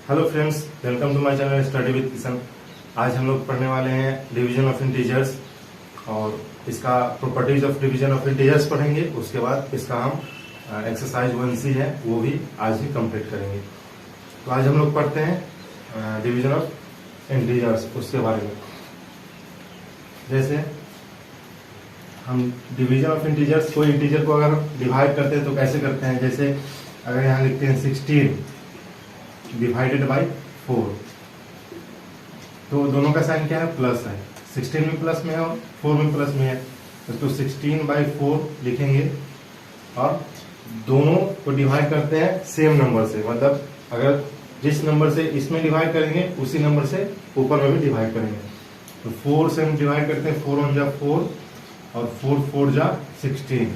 Hello friends, welcome to my channel study with Kishan. आज हम लोग पढ़ने वाले हैं डिवीजन ऑफ इंटीजर्स और इसका properties of division of integers पढ़ेंगे। उसके बाद इसका हम एक्सरसाइज 1C है वो भी आज ही कंप्लीट करेंगे। तो आज हम लोग पढ़ते हैं डिवीजन ऑफ इंटीजर्स, उसके बारे में। जैसे हम डिवीजन ऑफ इंटीजर्स, कोई इंटीजर को अगर डिवाइड करते हैं तो कैसे करते हैं। जैसे अगर यहाँ लिखते हैं 16 डिवाइडेड बाई 4, तो दोनों का साइन क्या है, प्लस है। 16 में प्लस में है और 4 में प्लस में है, तो 16/4 लिखेंगे। और दोनों को डिवाइड करते हैं सेम नंबर से, मतलब अगर जिस नंबर से इसमें डिवाइड करेंगे उसी नंबर से ऊपर में भी डिवाइड करेंगे। तो 4 से हम डिवाइड करते हैं, 4 1 जा 4 और 4 4 जा 16,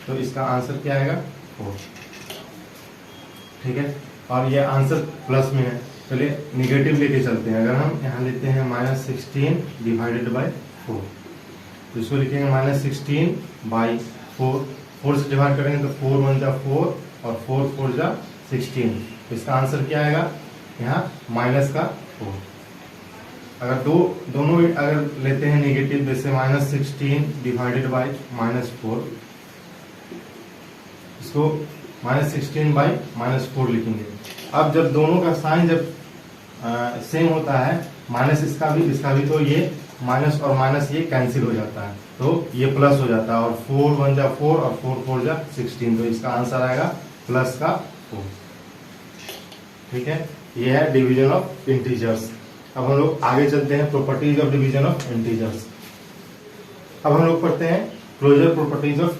तो इसका आंसर क्या आएगा, 4। ठीक है, और ये आंसर प्लस में है। चलिए निगेटिव लेके चलते हैं। अगर हम यहाँ लेते हैं -16 डिवाइडेड बाई 4, तो इसको लिखेंगे -16/4। 4 से डिवाइड करेंगे तो 4 1 जा 4 और 4 4 जा 16, तो इसका आंसर क्या आएगा, यहाँ माइनस का 4। अगर दोनों अगर लेते हैं निगेटिव, जैसे -16 डिवाइडेड बाई -4, इसको -16/-4 लिखेंगे। अब जब दोनों का साइन जब सेम होता है, माइनस इसका भी, तो ये माइनस और माइनस ये कैंसिल हो जाता है, तो ये प्लस हो जाता है। और 4 1 जा 4 और 4 4 जा 16, तो इसका आंसर आएगा प्लस का 4। ठीक है, ये है डिवीजन ऑफ इंटीजर्स। अब हम लोग आगे चलते हैं, properties of division of integers. अब हम लोग पढ़ते हैं closure properties of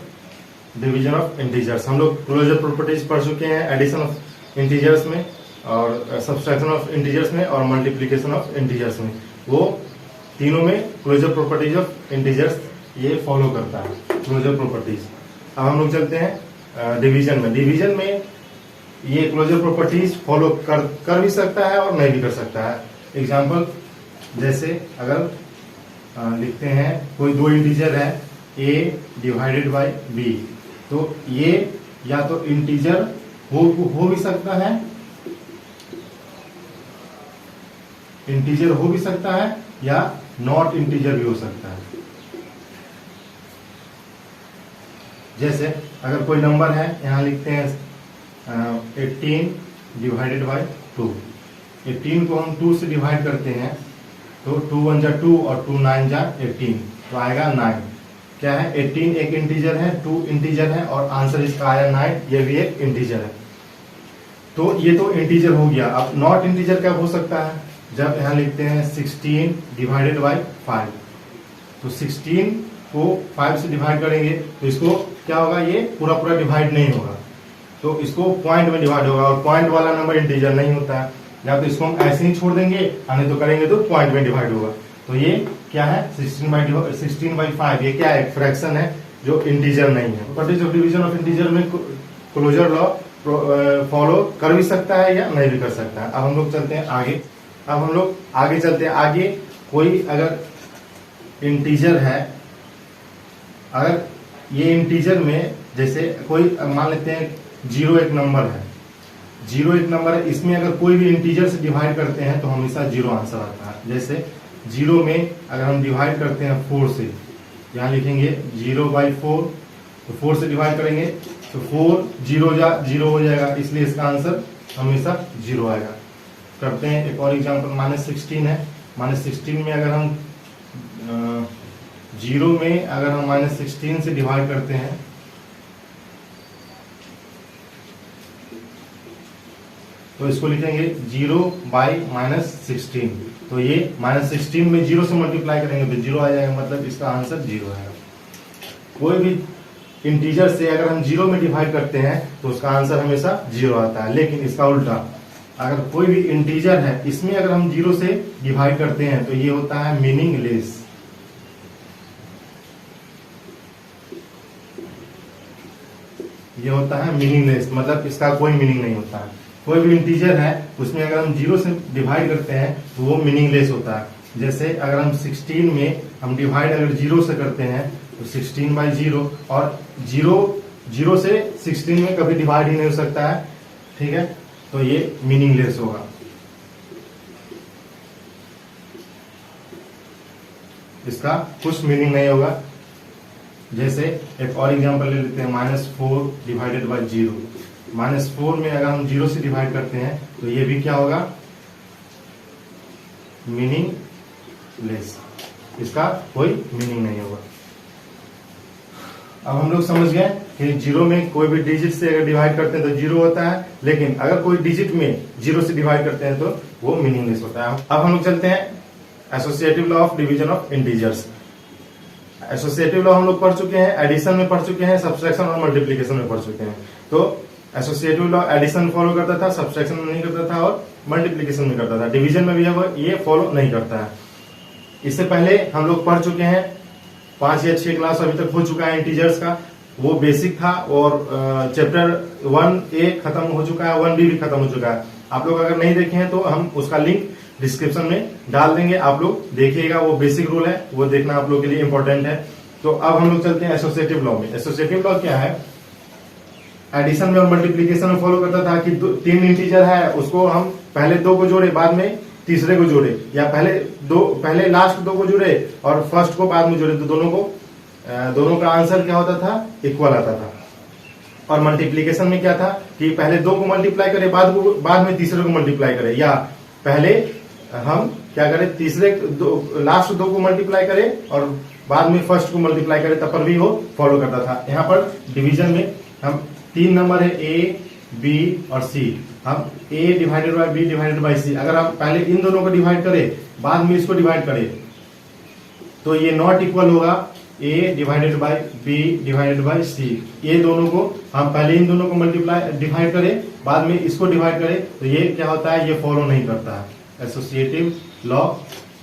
division of integers. हम लोग क्लोजर प्रॉपर्टीज पढ़ चुके हैं एडिशन ऑफ इंटीजर्स में और सब्सट्रैक्शन ऑफ इंटीजर्स में और मल्टीप्लिकेशन ऑफ इंटीजर्स में। वो तीनों में क्लोजर प्रॉपर्टीज ऑफ इंटीजर्स ये फॉलो करता है, क्लोजर प्रॉपर्टीज। अब हम लोग चलते हैं डिवीजन में। डिवीजन में ये क्लोजर प्रॉपर्टीज फॉलो कर भी सकता है और नहीं भी कर सकता है। एग्जाम्पल, जैसे अगर लिखते हैं कोई दो इंटीजर है a डिवाइडेड बाई b, तो ये या तो इंटीजर हो भी सकता है, इंटीजर हो भी सकता है या नॉट इंटीजर भी हो सकता है। जैसे अगर कोई नंबर है, यहां लिखते हैं 18 डिवाइडेड बाई 2। 18 को हम 2 से डिवाइड करते हैं, तो 2 1 जा 2 और 2 9 जा 18, तो आएगा 9। क्या है, 18 एक इंटीजर है, 2 इंटीजर है और आंसर इसका आया 9, ये भी एक इंटीजर है। तो ये तो इंटीजर हो गया। अब नॉट इंटीजर कब हो सकता है, जब यहाँ लिखते हैं 16 डिवाइडेड बाई 5, तो 16 को 5 से डिवाइड करेंगे तो इसको क्या होगा, ये पूरा डिवाइड नहीं होगा, तो इसको पॉइंट में डिवाइड होगा, और पॉइंट वाला नंबर इंटीजर नहीं होता है। या तो इसको हम ऐसे ही छोड़ देंगे, नहीं तो करेंगे तो पॉइंट में डिवाइड होगा। तो ये क्या है, 16/5, ये क्या है, फ्रैक्शन है जो इंटीजर नहीं है। Properties of division of integer में क्लोजर लॉ फॉलो कर भी सकता है या नहीं भी कर सकता है। अब हम लोग चलते हैं आगे। आगे कोई अगर इंटीजर है, अगर ये इंटीजर में जैसे कोई मान लेते हैं 0 एक नंबर है, 0 एक नंबर है, इसमें अगर कोई भी इंटीजर से डिवाइड करते हैं तो हमेशा 0 आंसर आता है। जैसे 0 में अगर हम डिवाइड करते हैं 4 से, यहाँ लिखेंगे 0/4, तो 4 से डिवाइड करेंगे तो 4 0 जा 0 हो जाएगा, इसलिए इसका आंसर हमेशा 0 आएगा। करते हैं एक और एग्जांपल, -16 है। -16 में अगर हम 0 में अगर हम -16 से डिवाइड करते हैं, तो इसको लिखेंगे 0/-16, तो ये -16 में 0 से मल्टीप्लाई करेंगे तो 0 आ जाएगा, मतलब इसका आंसर 0 आएगा। कोई भी इंटीजर से अगर हम 0 में डिवाइड करते हैं तो उसका आंसर हमेशा 0 आता है। लेकिन इसका उल्टा, अगर कोई भी इंटीजर है, इसमें अगर हम 0 से डिवाइड करते हैं तो ये होता है मीनिंगलेस। ये होता है मीनिंगलेस, मतलब इसका कोई मीनिंग नहीं होता है। कोई भी इंटीजर है, उसमें अगर हम 0 से डिवाइड करते हैं तो वो मीनिंगलेस होता है। जैसे अगर हम 16 में हम डिवाइड अगर 0 से करते हैं तो 16/0, और 0 से 16 में कभी डिवाइड ही नहीं हो सकता है। ठीक है, तो ये मीनिंगलेस होगा। इसका कुछ मीनिंग नहीं होगा। जैसे एक और एग्जांपल ले लेते हैं, -4 डिवाइडेड बाय 0। -4 में अगर हम 0 से डिवाइड करते हैं तो ये भी क्या होगा, मीनिंगलेस, इसका कोई मीनिंग नहीं होगा। अब हम लोग समझ गए कि 0 में कोई भी डिजिट से अगर डिवाइड करते हैं तो 0 होता है, लेकिन अगर कोई डिजिट में 0 से डिवाइड करते हैं तो वो मीनिंगलेस होता है। अब हम लोग चलते हैं associative law of division of integers. Associative law हम लोग पढ़ चुके हैं, एडिशन में पढ़ चुके हैं, सब्सट्रैक्शन और मल्टीप्लिकेशन में पढ़ चुके हैं। तो एसोसिएटिव लॉ एडिशन फॉलो करता था, सब्सट्रैक्शन में नहीं करता था और मल्टीप्लिकेशन में करता था। डिवीजन में भी ये फॉलो नहीं करता है। इससे पहले हम लोग पढ़ चुके हैं, 5 या 6 क्लास अभी तक हो चुका है इंटीजर्स का, वो बेसिक था और चैप्टर 1A खत्म हो चुका है, 1B भी खत्म हो चुका है। आप लोग अगर नहीं देखे हैं तो हम उसका लिंक डिस्क्रिप्शन में डाल देंगे, आप लोग देखिएगा। वो बेसिक रूल है, वो देखना आप लोग के लिए इंपॉर्टेंट है। तो अब हम लोग चलते हैं एसोसिएटिव लॉ में। एसोसिएटिव लॉ क्या है, एडिशन में और मल्टीप्लिकेशन में फॉलो करता था कि 3 इंटीजर है, उसको हम पहले 2 को जोड़े, बाद में तीसरे को जोड़े, या पहले लास्ट 2 को जोड़े और फर्स्ट को बाद में जोड़े, तो दोनों का आंसर क्या होता था, इक्वल आता था। और मल्टीप्लिकेशन में क्या था कि पहले 2 को मल्टीप्लाई करे, बाद में तीसरे को मल्टीप्लाई करे, या पहले हम क्या करें, लास्ट 2 को मल्टीप्लाई करें और बाद में फर्स्ट को मल्टीप्लाई करें, तब पर भी वो फॉलो करता था। यहाँ पर डिवीजन में हम 3 नंबर है A, B और C, हम A divided by B divided by C, अगर आप पहले इन दोनों को डिवाइड करें बाद में इसको डिवाइड करें तो ये नॉट इक्वल होगा A divided by B divided by C। ये दोनों को हम पहले इन दोनों को डिवाइड करें, बाद में इसको डिवाइड करें, तो ये क्या होता है, ये फॉलो नहीं करता है। एसोसिएटिव लॉ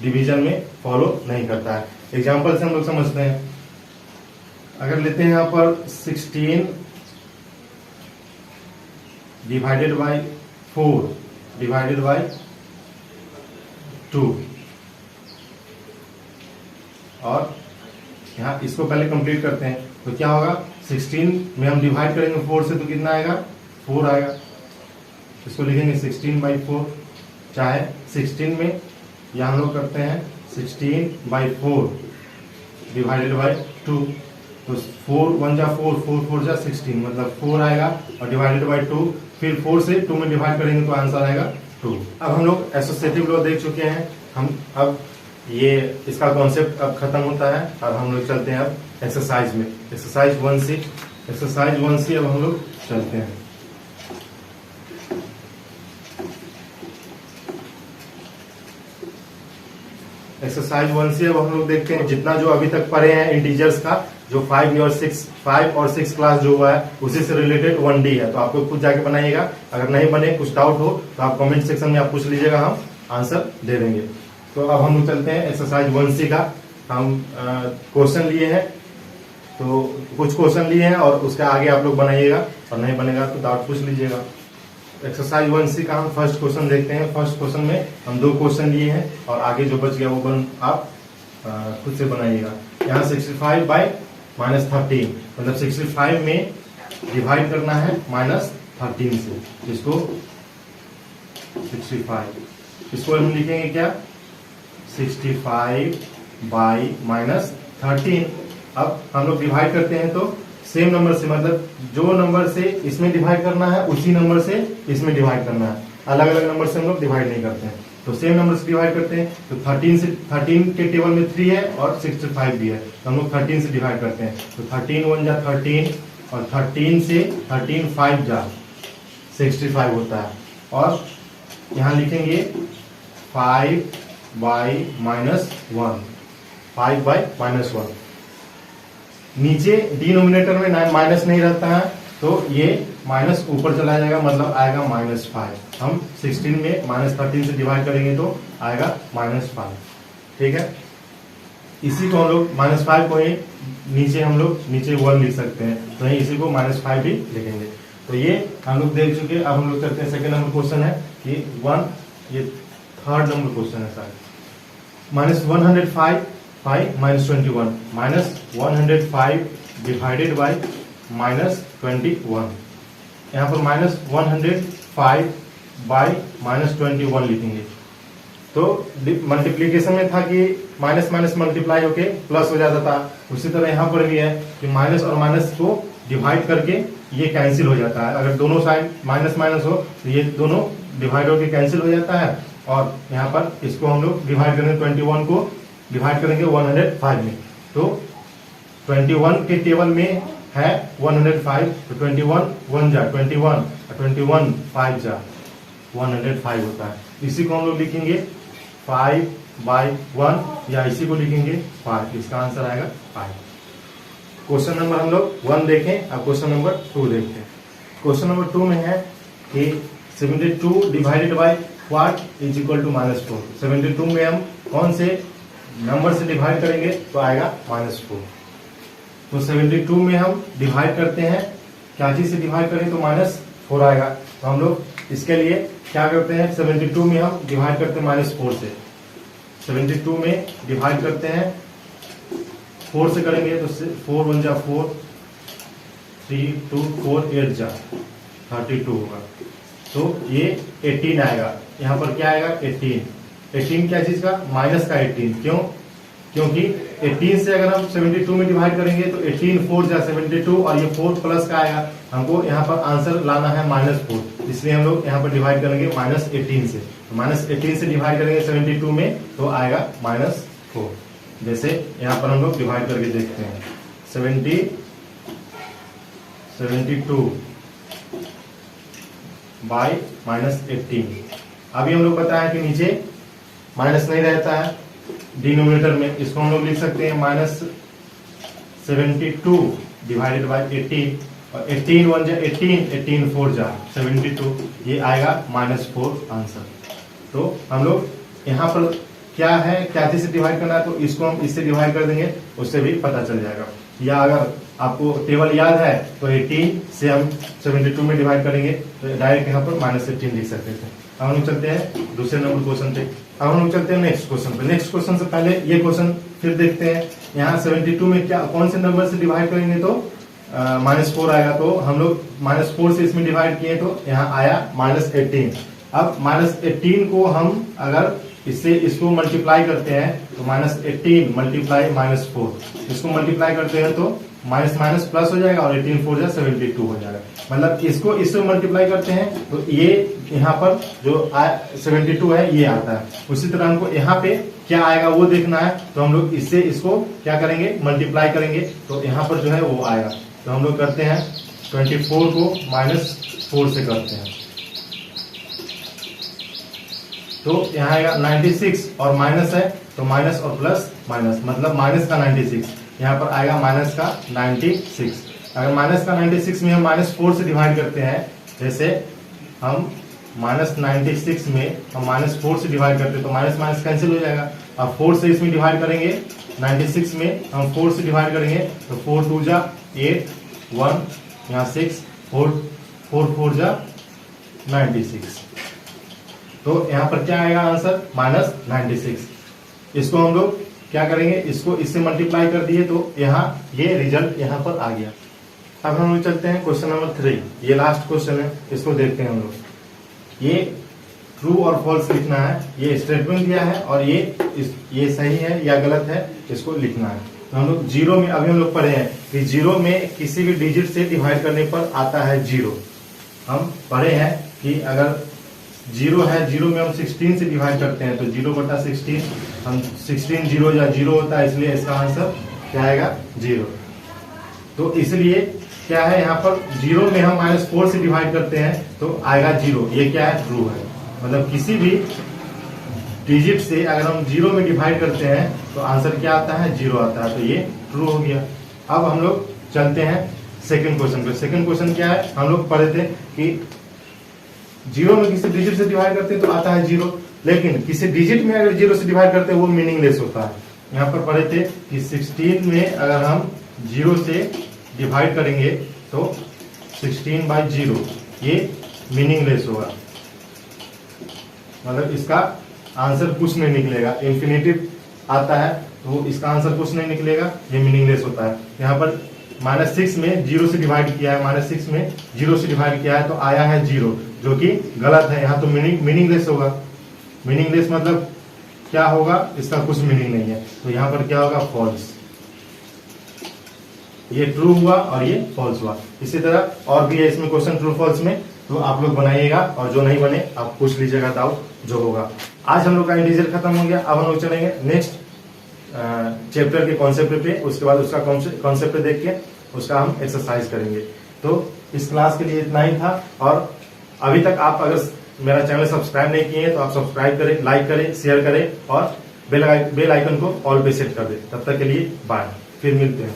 डिवीजन में फॉलो नहीं करता है। एग्जांपल से हम लोग समझते हैं। अगर लेते हैं यहाँ पर 16 डिवाइडेड बाय 4 डिवाइडेड बाय 2, और यहाँ इसको पहले कंप्लीट करते हैं तो क्या होगा, 16 में हम डिवाइड करेंगे 4 से तो कितना आएगा, 4 आएगा। इसको लिखेंगे 16 बाई 4, चाहे 16 में या हम लोग करते हैं 16 बाई 4 डिवाइडेड बाई 2, तो 4 1 जा 4, 4 4 जा 16, मतलब 4 आएगा और डिवाइडेड बाई 2, फिर 4 से 2 में डिवाइड करेंगे तो आंसर आएगा 2। अब हम लोग एसोसिएटिव लॉ देख चुके हैं, हम अब ये इसका कॉन्सेप्ट अब खत्म होता है। अब हम लोग चलते हैं अब एक्सरसाइज में, एक्सरसाइज 1C अब हम लोग चलते हैं। एक्सरसाइज 1C अब हम लोग देखते हैं, जितना जो अभी तक पढ़े हैं इंटीजर्स का, जो 5 और 6 क्लास जो हुआ है उसी से रिलेटेड 1D है, तो आप लोग खुद जाके बनाइएगा। अगर नहीं बने, कुछ डाउट हो तो आप कमेंट सेक्शन में आप पूछ लीजिएगा, हम आंसर दे देंगे। तो अब हम लोग चलते हैं एक्सरसाइज 1C का। हम क्वेश्चन लिए हैं, तो कुछ क्वेश्चन लिए हैं और उसके आगे आप लोग बनाइएगा, और नहीं बनेगा तो डाउट पूछ लीजिएगा। एक्सरसाइज 1C का हम फर्स्ट क्वेश्चन देखते हैं। फर्स्ट क्वेश्चन में हम 2 क्वेश्चन लिए हैं और आगे जो बच गया वो आप खुद से बनाइएगा। यहाँ 65 बाई -13, मतलब 65 में डिवाइड करना है -13 से, इसको 65, इसको हम लिखेंगे क्या, 65 बाई -13। अब हम लोग डिवाइड करते हैं तो सेम नंबर से, मतलब जो नंबर से इसमें डिवाइड करना है उसी नंबर से इसमें डिवाइड करना है, अलग अलग नंबर से हम लोग डिवाइड नहीं करते हैं। तो सेम नंबर से डिवाइड करते हैं, तो 13 के टेबल में 3 है और 65 भी है, तो हम लोग 13 से डिवाइड करते हैं। तो 13 1 जा 13, और 13 से 13 5 जा 65 होता है। और यहाँ लिखेंगे 5 बाई -1, 5 बाई -1। नीचे डिनोमिनेटर में माइनस नहीं रहता है, तो ये माइनस ऊपर चला जाएगा, मतलब आएगा -5। हम 16 में -13 से डिवाइड करेंगे तो आएगा -5, ठीक है। इसी को हम लोग -5 को ही नीचे हम लोग 1 लिख सकते हैं, तो इसी को -5 भी लिखेंगे। तो ये हम लोग देख चुके। अब हम लोग करते हैं सेकेंड नंबर क्वेश्चन है कि ये थर्ड नंबर क्वेश्चन है शायद। -105 -21, -105 डिवाइडेड बाई -21। यहाँ पर -105 बाई -21 लिखेंगे। तो मल्टीप्लीकेशन में था कि माइनस माइनस मल्टीप्लाई होके प्लस हो जाता था, उसी तरह यहाँ पर भी है कि माइनस और माइनस को डिवाइड करके ये कैंसिल हो जाता है। अगर दोनों साइड माइनस माइनस हो तो ये दोनों डिवाइड होके कैंसिल हो जाता है। और यहाँ पर इसको हम लोग डिवाइड करेंगे, 21 को डिवाइड करेंगे 105 में, तो 21 के टेबल में है 105, तो 21 1 जा 21, 21 5 जा 105 होता है। इसी को हम लोग लिखेंगे 5/1 या इसी को लिखेंगे 5, इसका आंसर आएगा 5। क्वेश्चन नंबर हम लोग 1 देखें, अब क्वेश्चन नंबर 2 देखते हैं। क्वेश्चन नंबर 2 में है कि 72 divided by what is equal to -4। 72 में हम कौन से नंबर से डिवाइड करेंगे तो आएगा -4। तो 72 में हम डिवाइड करते हैं, क्या चीज से डिवाइड करें तो -4 आएगा। तो हम लोग इसके लिए क्या करते हैं, 72 में हम डिवाइड करते हैं -4 से। 72 में डिवाइड करते हैं 4 से करेंगे तो 4 1 जा 4, 3 2 4 8 जा 32 होगा। तो ये 18 आएगा। यहाँ पर क्या आएगा 18। 18 क्या चीज का, माइनस का 18। क्यों, क्योंकि 18 से अगर हम 72 में डिवाइड करेंगे तो 18 4 जा 72 और ये 4 प्लस का आएगा। हमको यहाँ पर आंसर लाना है -4, इसलिए हम लोग यहाँ पर डिवाइड करेंगे -18 से। तो -18 से डिवाइड करेंगे 72 में तो आएगा -4। जैसे यहाँ पर हम लोग डिवाइड करके देखते हैं, 72 बाय -18। अभी हम लोग पता है कि नीचे माइनस नहीं रहता है डिनोमिनेटर में, इसको हम लोग लिख सकते हैं -72 डिवाइडेड बाय 18, और 18 1 जा 18, 18 4 जा 72, ये आएगा -4 आंसर। तो हम लोग यहाँ पर क्या है, क्या चीज से डिवाइड करना है तो इसको हम इससे डिवाइड कर देंगे, उससे भी पता चल जाएगा। या अगर आपको टेबल याद है तो 18 से हम 72 में डिवाइड करेंगे तो डायरेक्ट यहाँ पर -18 लिख सकते थे। अब हम चलते हैं दूसरे नंबर क्वेश्चन पे। अब हम चलते हैं नेक्स्ट क्वेश्चन पे। नेक्स्ट क्वेश्चन से पहले ये क्वेश्चन फिर देखते हैं। यहाँ 72 में क्या कौन से नंबर से डिवाइड करेंगे तो -4 आएगा। तो हम लोग -4 से इसमें डिवाइड किए तो यहाँ आया -18। अब -18 को हम अगर इससे इसको मल्टीप्लाई करते हैं तो -18 मल्टीप्लाई -4, इसको मल्टीप्लाई करते हैं तो माइनस माइनस प्लस हो जाएगा और 18 4 जा 72 हो जाएगा। मतलब इसको इससे मल्टीप्लाई करते हैं तो ये यहाँ पर जो 72 है ये आता है। उसी तरह हमको यहाँ पे क्या आएगा वो देखना है, तो हम लोग इससे इसको क्या करेंगे मल्टीप्लाई करेंगे तो यहाँ पर जो है वो आएगा। तो हम लोग करते हैं 24 को -4 से करते हैं तो यहाँ आएगा 96 और माइनस है तो माइनस और प्लस माइनस, मतलब माइनस का 96, यहाँ पर आएगा माइनस का 96। अगर माइनस का 96 में हम -4 से डिवाइड करते हैं, जैसे हम -96 में हम -4 से डिवाइड करते हैं तो माइनस माइनस कैंसिल हो जाएगा। अब 4 से इसमें डिवाइड करेंगे, 96 में हम 4 से डिवाइड करेंगे तो 4 2 जा 8 1 यहाँ 6 4 4 जा 96। तो यहाँ पर क्या आएगा आंसर -96। इसको हम लोग क्या करेंगे, इसको इससे मल्टीप्लाई कर दिए तो यहाँ ये रिजल्ट यहाँ पर आ गया। अब हम लोग चलते हैं क्वेश्चन नंबर 3, ये लास्ट क्वेश्चन है, इसको देखते हैं हम लोग। ये ट्रू और फॉल्स लिखना है, ये स्टेटमेंट दिया है और ये सही है या गलत है इसको लिखना है। तो हम लोग जीरो में अभी हम लोग पढ़े हैं कि जीरो में किसी भी डिजिट से डिवाइड करने पर आता है जीरो। हम पढ़े हैं कि अगर जीरो है, जीरो में हम 16 से डिवाइड करते हैं तो 0/16 हम 16 जीरो या जीरो होता है, इसलिए इसका आंसर क्या आएगा 0। तो इसलिए क्या है यहाँ पर जीरो में हम -4 से डिवाइड करते हैं तो आएगा 0। ये क्या है ट्रू है, मतलब किसी भी डिजिट से अगर हम जीरो में डिवाइड करते हैं तो आंसर क्या आता है 0 आता है, तो ये ट्रू हो गया। अब हम लोग चलते हैं सेकंड क्वेश्चन पे। सेकंड क्वेश्चन क्या है, हम लोग पढ़े थे कि जीरो में किसी डिजिट से डिवाइड करते हैं तो आता है 0, लेकिन किसी डिजिट में अगर 0 से डिवाइड करते हैं वो मीनिंगलेस होता है। यहाँ पर पढ़े थे कि 16 में अगर हम 0 से डिवाइड करेंगे तो 16/0 ये मीनिंगलेस होगा, मतलब इसका आंसर कुछ नहीं निकलेगा। इंफिनिटिव आता है तो इसका आंसर कुछ नहीं निकलेगा, ये मीनिंगलेस होता है। यहाँ पर -6 में 0 से डिवाइड किया है, -6 में 0 से डिवाइड किया है तो आया है 0, जो कि गलत है। यहाँ तो मीनिंगलेस होगा। मीनिंगलेस मतलब क्या होगा, इसका कुछ मीनिंग नहीं है, तो यहाँ पर क्या होगा, फॉल्स। ये ट्रू हुआ और ये फॉल्स हुआ। इसी तरह और भी है इसमें क्वेश्चन ट्रू फॉल्स में, तो आप लोग बनाइएगा, और जो नहीं बने आप पूछ लीजिएगा डाउट जो होगा। आज हम लोग का इंटीजर खत्म हो गया। अब हम लोग चलेंगे नेक्स्ट चैप्टर के कॉन्सेप्ट पे, उसके बाद उसका कॉन्सेप्ट देख के उसका हम एक्सरसाइज करेंगे। तो इस क्लास के लिए इतना ही था, और अभी तक आप अगर मेरा चैनल सब्सक्राइब नहीं किए हैं तो आप सब्सक्राइब करें, लाइक करें, शेयर करें और बेल आइकन को ऑल पे सेट कर दें। तब तक के लिए बाय, फिर मिलते हैं।